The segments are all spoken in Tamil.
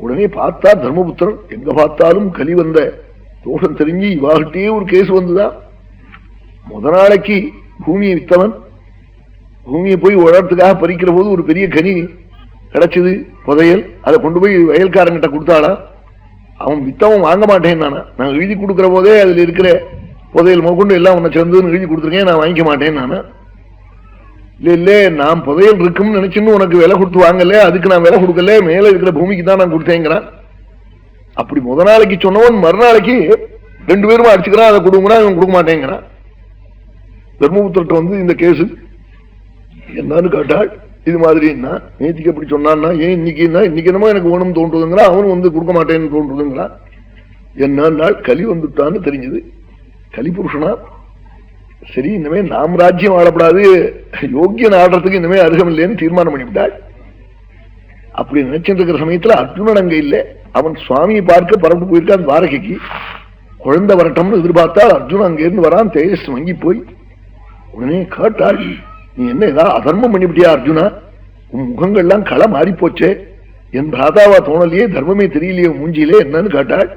உடனே பார்த்தா தர்மபுத்திரன் எங்க பார்த்தாலும் கலி வந்த தோஷம் தெரிஞ்சு இவாகிட்டே ஒரு கேஸ் வந்துதான். நாளைக்கு பூமியை வித்தவன் பூமியை போய் உழறதுக்காக பறிக்கிற போது ஒரு பெரிய கனி கிடைச்சது, புதையல். அதை கொண்டு போய் வயல்காரங்கிட்ட கொடுத்தாளா. அவன் வித்தவன் வாங்க மாட்டேன் நானா, நான் எழுதி கொடுக்குற போதே அதுல இருக்கிற புதையல் கொண்டு எல்லாம் உன்னை சேர்ந்துன்னு எழுதி கொடுத்துருக்கேன், நான் வாங்கிக்க மாட்டேன் நானா. இல்ல இல்ல, நான் புதையல் இருக்குன்னு நினைச்சுன்னு உனக்கு விலை கொடுத்து வாங்கல, அதுக்கு நான் விலை கொடுக்கல, மேல இருக்கிற பூமிக்கு தான் நான் கொடுத்தேங்கிறான். அப்படி நாளைக்கு சொன்னவன் மறுநாளைக்கு 2 பேரும் அடிச்சுக்கிறான், அதை கொடுங்கிறான், இவன் கொடுக்க மாட்டேங்கிறான். தர்மபுத்திரட்ட இந்த கேசு என்னன்னு கேட்டாள். இது மாதிரி என்ன நேத்திக்கு அப்படி சொன்னான்னா, ஏன் இன்னைக்கு என்னமோ எனக்கு வேணும் தோன்றுதுங்கிறான், அவனும் கொடுக்க மாட்டேன்னு தோன்றுதுங்கிறான். என்ன கலி வந்துட்டான்னு தெரிஞ்சது. கலி புருஷனா சரி, இனிமே நாம் ராஜ்யம் ஆளப்படாது, யோக்கியன் ஆடுறதுக்கு இனிமே அருகம் இல்லைன்னு தீர்மானம் பண்ணிவிட்டாள். அப்படி நினைச்சிட்டு இருக்கிற சமயத்துல அர்ஜுனன் அங்க இல்லை. அவன் சுவாமியை பார்க்க பரப்பு போயிருக்கான் துவாரகைக்கு. குழந்தை வரட்டம்னு எதிர்பார்த்தால் அர்ஜுனன் அங்க இருந்து வரான். தேஜஸ் வங்கி போய் உடனே கேட்டாள், நீ என்ன ஏதாவது அதர்மம் பண்ணிவிட்டியா அர்ஜுனா? உன் முகங்கள்லாம் களை மாறி போச்சே, என் பிராதாவா தோணலையே, தர்மமே தெரியலையே மூஞ்சியிலே, என்னன்னு கேட்டாள்.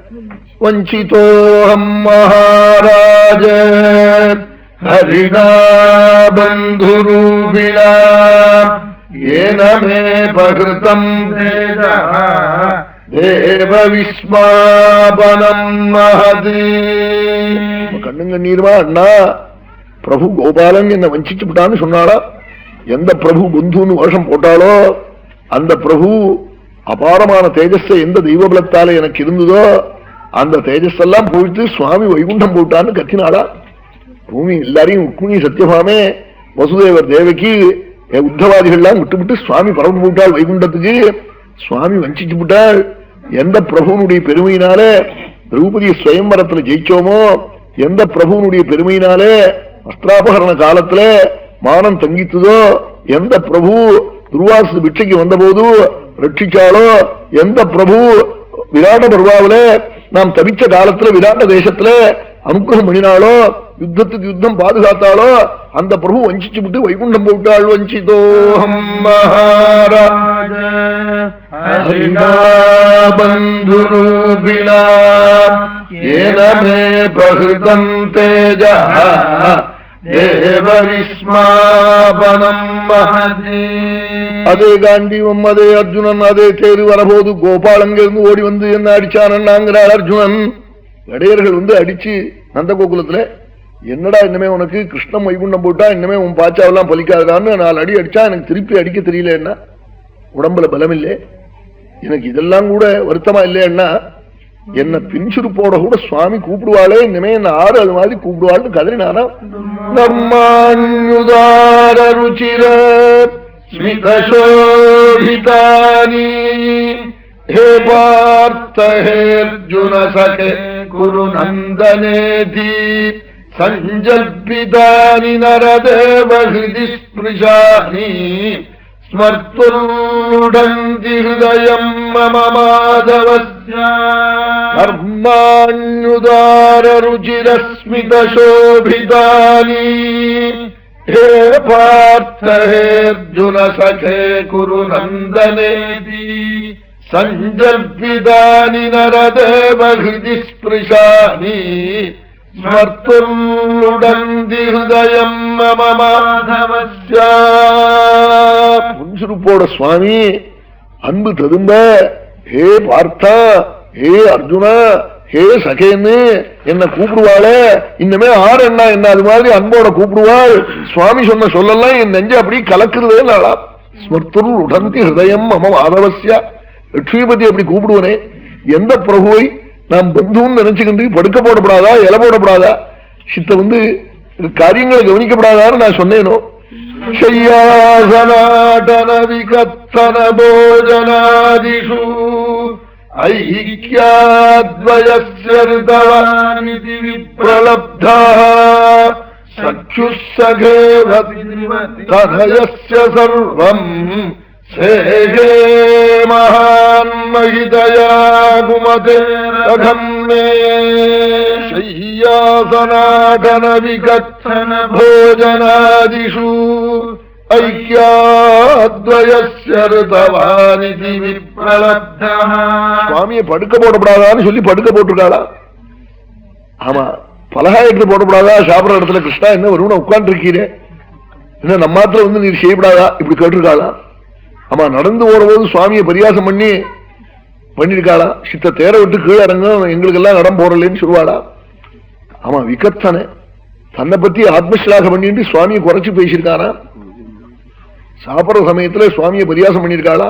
வஞ்சிதோஹம் மகாராஜ ஹரிணா பந்துரூபிணா ஏனமே பகிருதம் தேவ விஸ்மாபனம் மஹதி. கண்ணுங்க நீர்வா அண்ணா, பிரபு கோபாலன் என்ன வஞ்சிச்சு விட்டான்னு சொன்னாளா. எந்த பிரபு பந்துன்னு வேஷம் போட்டாலோ அந்த பிரபு அபாரமான தேஜஸ எந்த தெய்வபலத்தால எனக்கு இருந்ததோ அந்த தேஜஸ் எல்லாம் போயிட்டு சுவாமி வைகுண்டம் போட்டான்னு கத்தினாளா. பூமி எல்லாரையும் உட்குனி சத்தியபாமே வசுதேவர் தேவகி உத்தவாதிகள்லாம் விட்டு சுவாமி பரப்பு போட்டாள் வைகுண்டத்துக்கு. சுவாமி வஞ்சிச்சு விட்டாள். எந்த பிரபுனுடைய பெருமையினால திரௌபதி ஸ்வயம்பரத்துல ஜெயிச்சோமோ, எந்த பிரபுனுடைய பெருமையினாலே வஸ்திராபகரண காலத்துல மானம் தங்கித்ததோ, எந்த பிரபு துர்வாச பிட்சைக்கு வந்த போது ரட்சிச்சாலோ, எந்த பிரபு விராட பர்வாவில நாம் தவிச்ச காலத்துல விராட்ட தேசத்துல அனுகிரகம் பண்ணினாலோ, யுத்தத்துக்கு யுத்தம் பாதுகாத்தாலோ அந்த பிரபு வஞ்சிச்சு விட்டு வைகுண்டம் போட்டாள். வஞ்சிதோஹம் மகாராஜ ஹரிணா பந்துரூபிணா ஏனமே பகிருதம் தேஜா தேவ விஸ்மாபனம் மஹதி. அதே காண்டீவம், அதே அர்ஜுனன், அதே தேரு வரபோது கோபாலங்கிருந்து ஓடி வந்து என்ன அடிச்சானாங்கிறார் அர்ஜுனன். இடையர்கள் அடிச்சு நந்த கோகுலத்துல, என்னடா இன்னமே உனக்கு கிருஷ்ணன் வைகுண்டம் போட்டா இன்னமே உன் பாச்சாவெல்லாம் பலிக்காதான்னு 4 அடி அடிச்சா எனக்கு திருப்பி அடிக்க தெரியல, என்ன உடம்புல பலம் இல்லை, எனக்கு இதெல்லாம் கூட வருத்தமா இல்லைன்னா என்ன பின்சுருப்போட கூட சுவாமி கூப்பிடுவாளே, இனிமே என்ன ஆறு அது மாதிரி கூப்பிடுவாள்னு கதறினாரா. நம்மாண்யுதார ருச்சிர ஸ்மிதசோபிதானி ஹே பார்த்த ஹே அர்ஜுன சகே குரு நந்தனேதி சஞ்சல்பிதானி நரதேவ ஹிருதி ஸ்பிருஷானி ஸ்மர்த்துடந்தி ஹிருதயம் மம மாதவஸ்ய கர்மாண்யுதார ருச்சிர ஸ்மிதசோபிதானி ஹே பார்த்த ஹே அர்ஜுன சகே குரு நந்தனேதி சஞ்சல்பிதானி நரதேவ ஹிருதி ஸ்பிருஷானி ஸ்மர்த்துடந்தி ஹிருதயம் மம மாதவஸ்ய. புன்சுருப்போட சுவாமி அன்பு ததும்ப, ஹே பார்த்தா, ஹே அர்ஜுனா, ஹே சகேன்னு என்ன கூப்பிடுவாளே, இன்னமே ஆறு என்ன என்ன அது மாதிரி அன்போட கூப்பிடுவாள். சுவாமி சொன்ன சொல்லலாம் என் நெஞ்ச அப்படி கலக்குறதே நாளா. ஸ்மர்த்துரு உடந்தி ஹிருதயம் மம மாதவஸ்ய. லட்சுமிபதி அப்படி கூப்பிடுவனே, எந்த பிரபுவை நாம் பந்துன்னு நினைச்சுக்கிட்டு படுக்க போடப்படாதா, இலை போடப்படாதா, சித்த காரியங்களை கவனிக்கப்படாதான்னு நான் சொன்னேனோ. ஷய்யாசனாடன விகத்தன போஜனாதிஷு ஐக்கியாத்வயஸ்ய ரிதவானிதி விப்ரலப்தா சக்ஷுஸ்ஸகேவ தனயஸ்ய சர்வம் சேகே மகான் மகிதயா குமதே ரகம்மே. ஷய்யாசனாடன விகத்தன போஜனாதிஷு சுவாமியை படுக்க போடப்படாதான்னு சொல்லி படுக்க போட்டிருக்காளா? ஆமா, பலகாயத்துல போடப்படாதா? சாப்பிடற இடத்துல கிருஷ்ணா என்ன வரும்னு உட்கார்ந்து இருக்கீரே, என்ன நம்மாத்துல வந்து நீர் செய்யப்படாதா? இப்படி கேட்டிருக்காளா? ஆமா, நடந்து போறபோது சுவாமியை பரியாசம் பண்ணிருக்காளா? சித்த தேர விட்டு கீழே இறங்க, எங்களுக்கு எல்லாம் இடம் போடலன்னு சொல்லுவாளா? ஆமா, விகத்தனை தன்னை பத்தி ஆத்மஸ்லாக பண்ணிட்டு சுவாமியை குறைச்சு பேசியிருக்கானா? சாப்பிட்ற சமயத்துல சுவாமியை பரியாசம் பண்ணிருக்காளா?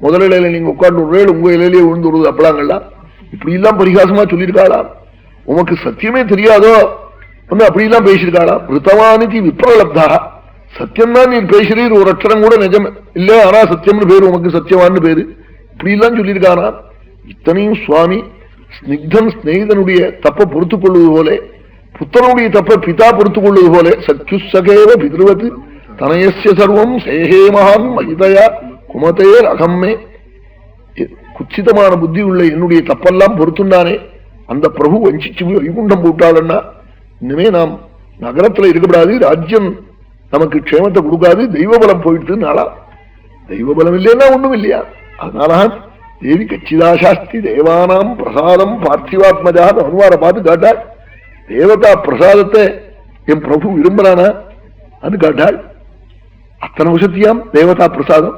முதல் இலையில நீங்க உட்கார்ந்து விடுறேன், உங்க இலையிலேயே விழுந்து விடுறது அப்பலாங்கள்லாம் இப்படி எல்லாம் பரிகாசமா சொல்லியிருக்காளா? உமக்கு சத்தியமே தெரியாதோ வந்து அப்படி எல்லாம் பேசியிருக்காளா? ரித்தவானிதி விப்ரலப்தா, சத்தியம்தான் நீர் பேசுறீர், ஒரு அக்ஷரம் கூட நிஜம் இல்ல, ஆனா சத்தியம்னு பேரு, உமக்கு சத்தியவான்னு பேரு, இப்படி எல்லாம் சொல்லியிருக்கானா? இத்தனையும் சுவாமி ஸ்னிக்தன் ஸ்நேகிதனுடைய தப்ப பொறுத்துக் கொள்வது போல, புத்தனுடைய தப்ப பிதா பொறுத்துக் கொள்வது போல, சத்யுசகேவ பிதிருவத்து தனயஸ்ய சர்வம் சேஹே மகான் மகிதயா குமதேர் அகம்மே. குச்சிதமான புத்தி உள்ள என்னுடைய தப்பெல்லாம் பொறுத்துண்டானே அந்த பிரபு வஞ்சிச்சு வைகுண்டம் போட்டாளன்னா இனிமே நாம் நகரத்துல இருக்கக்கூடாது, ராஜ்யம் நமக்கு க்ஷேமத்தை கொடுக்காது, தெய்வபலம் போயிட்டு நாளா. தெய்வபலம் இல்லைன்னா ஒண்ணும் இல்லையா? அதனால தேவி கச்சிதாசாஸ்தி தேவானாம் பிரசாதம் பார்த்திவாத்மஜான்னு அனுவார பார்த்து காட்டாள். தேவதா பிரசாதத்தை என் பிரபு விரும்புறானா அது காட்டாள். அத்தனை விஷயத்தையாம் தேவதா பிரசாதம்.